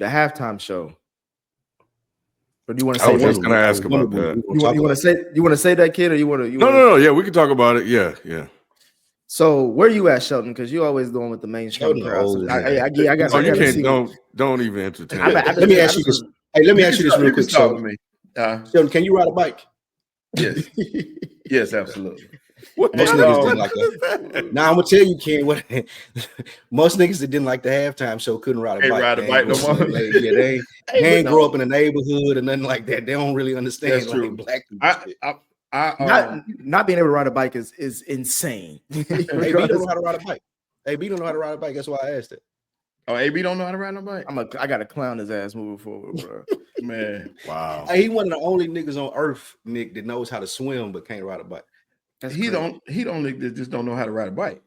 the halftime show. Or do you want to I say was just going to ask about that. You want to say that, kid, or you want to? No. Yeah, we can talk about it. Yeah. So where you at, Shelton? Because you always going with the mainstream crowd. So I got. You can't. Don't even entertain. Let me ask you this. Hey, let me ask you this real quick, Shelton. Shelton, can you ride a bike? Yes. Yes, absolutely. Most niggas didn't like that. Now I'm gonna tell you, Ken. What most niggas that didn't like the halftime show couldn't ride a bike. Ride a bike no more. They ain't grow up in a neighborhood or nothing like that. They don't really understand. That's true. Black people. Not being able to ride a bike is insane. AB don't know how to ride a bike. AB don't know how to ride a bike. That's why I asked it. Oh, AB don't know how to ride a bike. I got to clown his ass moving forward, bro. Man, wow. Hey, he one of the only niggas on earth, Nick, that knows how to swim but can't ride a bike. He don't just don't know how to ride a bike.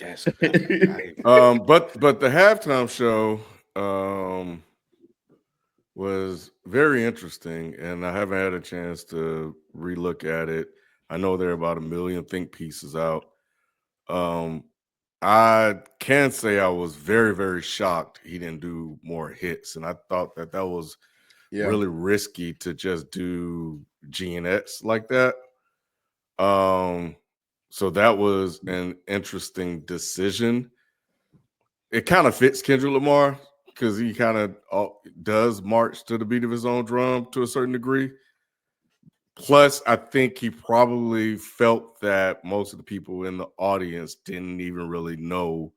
That's but the halftime show was very interesting, and I haven't had a chance to relook at it. I know there are about 1 million think pieces out. I can say I was very, very shocked he didn't do more hits, and I thought that was really risky to just do G&X like that. So that was an interesting decision. It kind of fits Kendrick Lamar because he kind of does march to the beat of his own drum to a certain degree. Plus, I think he probably felt that most of the people in the audience didn't even really know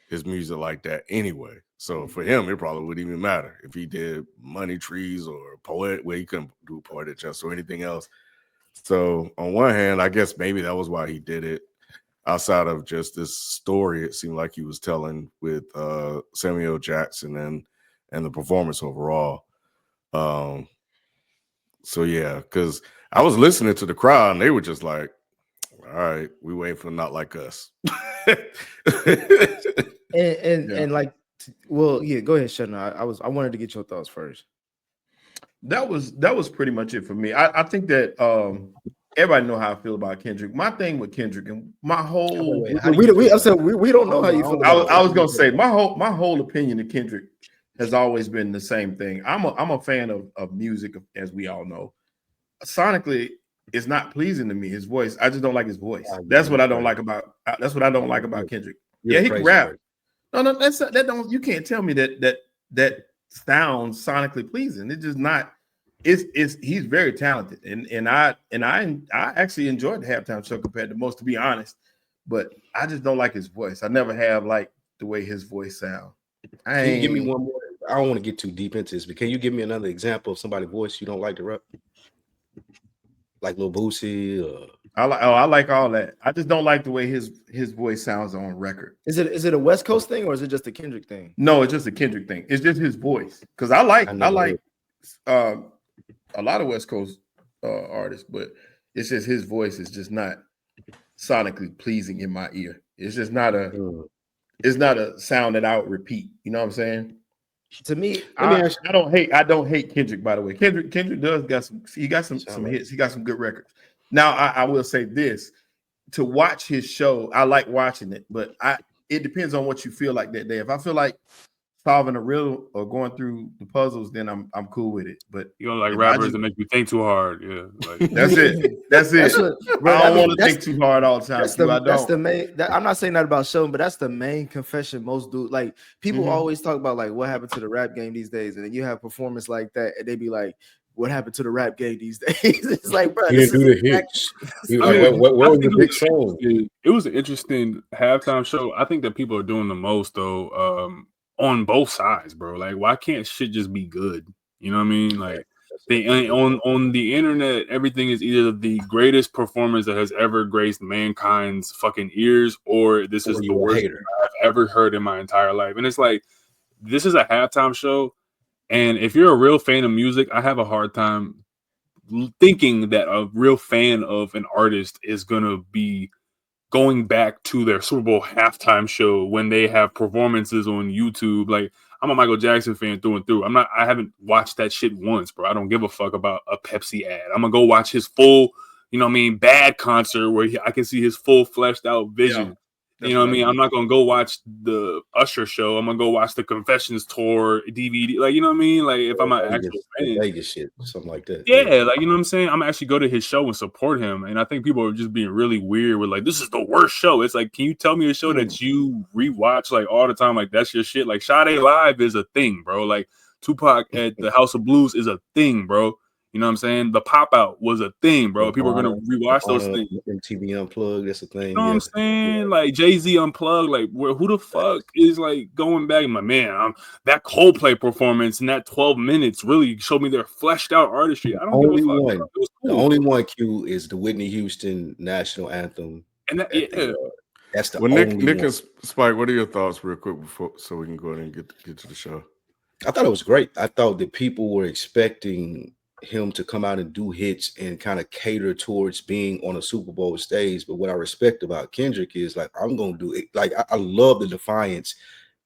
his music like that anyway. So for him, it probably wouldn't even matter if he did Money Trees or Poet, where he couldn't do Poetic Justice or anything else. So on one hand, I guess maybe that was why he did it. Outside of just this story, it seemed like he was telling with Samuel Jackson and the performance overall. So yeah, because I was listening to the crowd and they were just like, "All right, we waiting for Not Like Us." and like, well, yeah, go ahead, Shannon. I wanted to get your thoughts first. That was pretty much it for me. I think that everybody know how I feel about Kendrick. My thing with Kendrick and my whole we don't know how you feel. I was gonna say my whole opinion of Kendrick has always been the same thing. I'm a fan of music, as we all know. Sonically, it's not pleasing to me. His voice, I just don't like his voice. That's what I don't like about. That's what I don't like about Kendrick. Yeah, he can rap. No, that don't. You can't tell me that sounds sonically pleasing. It's just not. He's very talented, and I actually enjoyed the halftime show compared to most, to be honest. But I just don't like his voice. I never have liked the way his voice sounds. Can you give me one more? I don't want to get too deep into this, but can you give me another example of somebody's voice you don't like to rap? Like Lil Boosie or I like all that. I just don't like the way his voice sounds on record. Is it a West Coast thing or is it just a Kendrick thing? No, it's just a Kendrick thing. It's just his voice. Because I like a lot of West Coast artists, but it's just his voice is just not sonically pleasing in my ear. It's just not a sound that I would repeat. You know what I'm saying? To me, I don't hate Kendrick, by the way. Kendrick does got some hits. He got some good records. Now I will say this: to watch his show, I like watching it, but it depends on what you feel like that day. If I feel like solving a riddle or going through the puzzles, then I'm cool with it. But you don't like rappers that make you think too hard. Yeah, like, that's it. That's it. I don't want to think too hard all the time. That's the main. I'm not saying that about Sheldon, but that's the main confession most do. Like people always talk about like what happened to the rap game these days, and then you have performance like that, and they be like, "What happened to the rap game these days?" It's like, bro, he didn't do the hits. What was the big song? It was an interesting halftime show. I think that people are doing the most though. On both sides, bro. Like, why can't shit just be good? You know what I mean? Like, on the internet, everything is either the greatest performance that has ever graced mankind's fucking ears, or this is the worst I've ever heard in my entire life. And it's like, this is a halftime show, and if you're a real fan of music, I have a hard time thinking that a real fan of an artist is gonna be going back to their Super Bowl halftime show when they have performances on YouTube. Like, I'm a Michael Jackson fan through and through. I haven't watched that shit once, bro. I don't give a fuck about a Pepsi ad. I'm gonna go watch his full, you know what I mean, Bad concert where I can see his full fleshed out vision. You know what I mean? I'm not gonna go watch the Usher show. I'm gonna go watch the Confessions tour DVD. Like, you know what I mean? Like, if I'm an actual fan, Vegas shit, something like that. Yeah, like, you know what I'm saying? I'm actually go to his show and support him. And I think people are just being really weird with like, this is the worst show. It's like, can you tell me a show that you rewatch like all the time? Like, that's your shit. Like, Sade Live is a thing, bro. Like, Tupac at the House of Blues is a thing, bro. You know what I'm saying? The Pop Out was a thing, bro. People are gonna rewatch those things. MTV Unplugged, that's a thing. You know what I'm saying? Like Jay-Z Unplugged, like who the fuck is like going back? My man, that Coldplay performance in that 12 minutes really showed me their fleshed out artistry. I don't give a fuck. One, cool, the only one Q is the Whitney Houston national anthem. And that's the only Nick and Spike, what are your thoughts real quick before so we can go ahead and get to the show? I thought it was great. I thought that people were expecting him to come out and do hits and kind of cater towards being on a Super Bowl stage. But what I respect about Kendrick is like, I'm going to do it. Like, I love the defiance,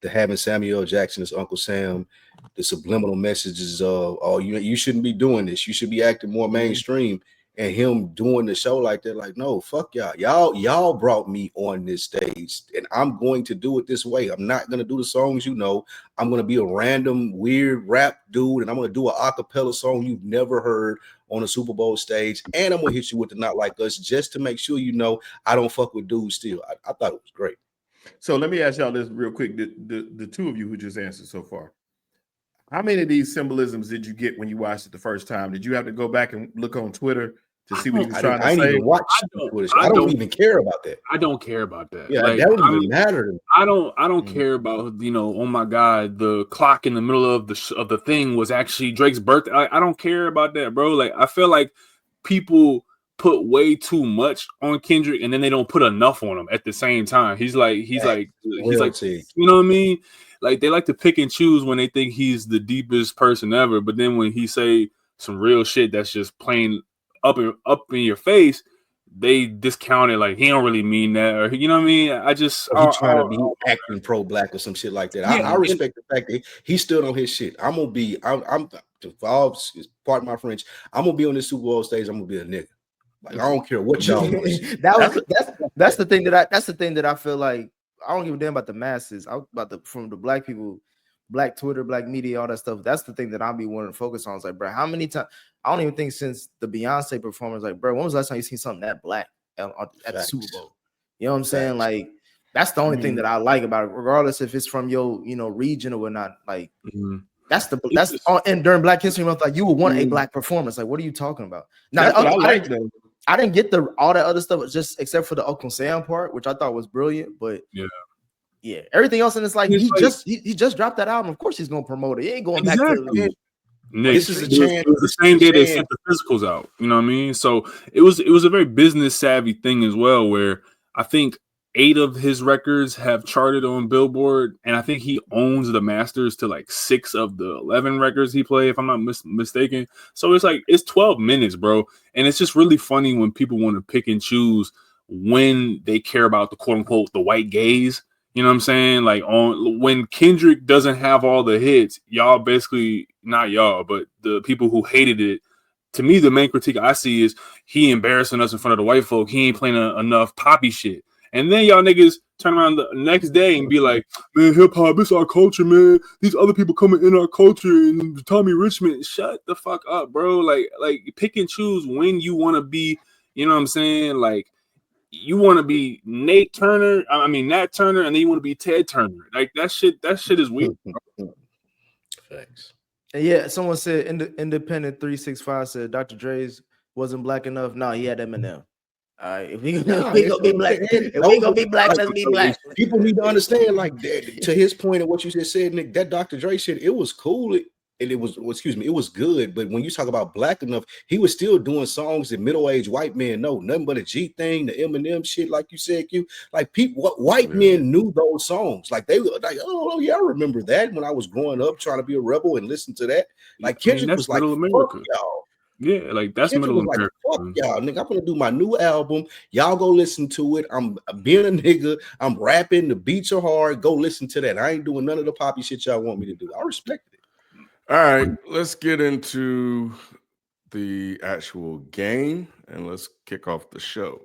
the having Samuel L. Jackson as Uncle Sam, the subliminal messages of, oh, you shouldn't be doing this. You should be acting more mainstream. And him doing the show like that, like, no, fuck y'all. Y'all brought me on this stage and I'm going to do it this way. I'm not going to do the songs you know. I'm going to be a random weird rap dude and I'm going to do an a cappella song you've never heard on a Super Bowl stage. And I'm going to hit you with the Not Like Us just to make sure you know I don't fuck with dudes still. I thought it was great. So let me ask y'all this real quick. The two of you who just answered so far, how many of these symbolisms did you get when you watched it the first time? Did you have to go back and look on Twitter to see what he was trying to say? I didn't even watch Twitter. I don't even care about that. I don't care about that. Yeah, like, that don't even matter to me. I don't care about, you know, oh my God, the clock in the middle of the thing was actually Drake's birthday. I don't care about that, bro. Like, I feel like people put way too much on Kendrick and then they don't put enough on him at the same time. He's like, you know what I mean? Like, they like to pick and choose when they think he's the deepest person ever, but then when he say some real shit that's just plain up in your face, they discount it like he don't really mean that, or you know what I mean? I just he's trying to be acting pro-black or some shit like that. Yeah, I respect the fact that he stood on his shit. I'm part of my French. I'm gonna be on this Super Bowl stage. I'm gonna be a nigga. Like, I don't care what y'all want to see. That's the thing that I feel like I don't give a damn about the masses. From the black people, black Twitter, black media, all that stuff. That's the thing that I'll be wanting to focus on. It's like, bro, how many times? I don't even think since the Beyonce performance, like, bro, when was the last time you seen something that black at the Super Bowl? You know what I'm saying? Like, that's the only thing that I like about it, regardless if it's from your, you know, region or whatnot. Like, and during Black History Month, like, you would want a black performance. Like, what are you talking about? Now, I didn't get all that other stuff, just except for the Uncle Sam part, which I thought was brilliant. But yeah, everything else in it's like he just dropped that album. Of course, he's gonna promote it. He ain't going back to Nick, this is a chance. It was the same day they sent the physicals out. You know what I mean? So it was a very business savvy thing as well, where I think 8 of his records have charted on Billboard, and I think he owns the masters to like 6 of the 11 records he played, if I'm not mistaken. So it's like, it's 12 minutes, bro. And it's just really funny when people want to pick and choose when they care about the quote unquote the white gaze. You know what I'm saying? Like, when Kendrick doesn't have all the hits, y'all basically, not y'all, but the people who hated it, to me, the main critique I see is he embarrassing us in front of the white folk. He ain't playing enough poppy shit. And then y'all niggas turn around the next day and be like, man, hip hop, it's our culture, man. These other people coming in our culture, and Tommy Richmond, shut the fuck up, bro. Like pick and choose when you want to be, you know what I'm saying? Like, you want to be Nat Turner, and then you want to be Ted Turner. Like, that shit is weird. Thanks. And yeah, someone said Independent 365 said Dr. Dre's wasn't black enough. No, he had Eminem. All right, if we gonna be black, let's be black. People need to understand, like, to his point of what you just said, Nick, that Dr. Dre shit, it was cool. It was good. But when you talk about black enough, he was still doing songs that middle-aged white men know. Nothing but a G thing, the Eminem shit, like you said, Q. Like, white men knew those songs. Like, they were like, oh yeah, I remember that when I was growing up trying to be a rebel and listen to that. Like, Kendrick was like, fuck y'all. Yeah, like, that's Kendrick middle America. Like, fuck y'all, nigga. I'm gonna do my new album. Y'all go listen to it. I'm being a nigga. I'm rapping. The beats are hard. Go listen to that. I ain't doing none of the poppy shit y'all want me to do. I respect it. All right, let's get into the actual game and let's kick off the show.